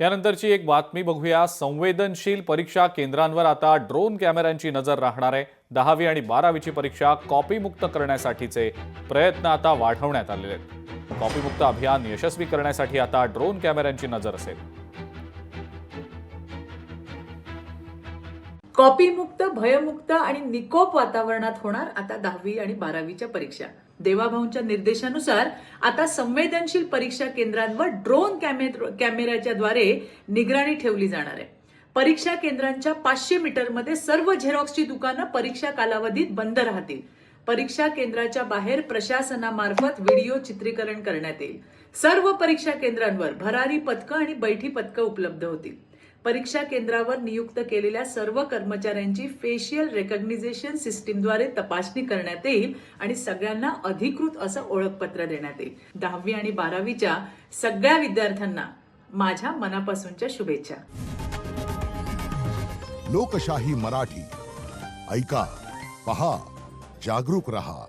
यानंतरची एक बातमी बघूया। संवेदनशील परीक्षा केंद्रांवर आता ड्रोन कॅमेऱ्यांची नजर राहणार आहे। 10वी आणि 12वीची परीक्षा कॉपीमुक्त करण्यासाठीचे प्रयत्न आता वाढवण्यात आलेले आहेत। कॉपीमुक्त अभियान यशस्वी करण्यासाठी आता ड्रोन कॅमेऱ्यांची नजर असेल। कॉपीमुक्त, भयमुक्त आणि निकोप वातावरणात होणार आता 10वी आणि 12वीच्या परीक्षा। देवाभाऊंच्या निर्देशानुसार आता संवेदनशील परीक्षा केंद्रांवर ड्रोन कॅमेऱ्याच्या द्वारे निगराणी ठेवली जाणार आहे। परीक्षा केंद्रांच्या 500 मीटरमध्ये सर्व झेरॉक्सची दुकानं परीक्षा कालावधीत बंद राहतील। परीक्षा केंद्राच्या बाहेर प्रशासनामार्फत व्हिडिओ चित्रीकरण करण्यात येईल। सर्व परीक्षा केंद्रांवर भरारी पथकं आणि बैठी पथकं उपलब्ध होतील। परीक्षा केंद्रावर नियुक्त केलेल्या सर्व कर्मचाऱ्यांची फेशियल रेकग्निशन सिस्टीमद्वारे तपासणी करण्यात येईल आणि सगळ्यांना अधिकृत असं ओळखपत्र देण्यात येईल। 10वी आणि 12वीच्या सगळ्या विद्यार्थ्यांना माझ्या मनापासूनच्या शुभेच्छा। लोकशाही मराठी ऐका, पहा, जागरूक रहा।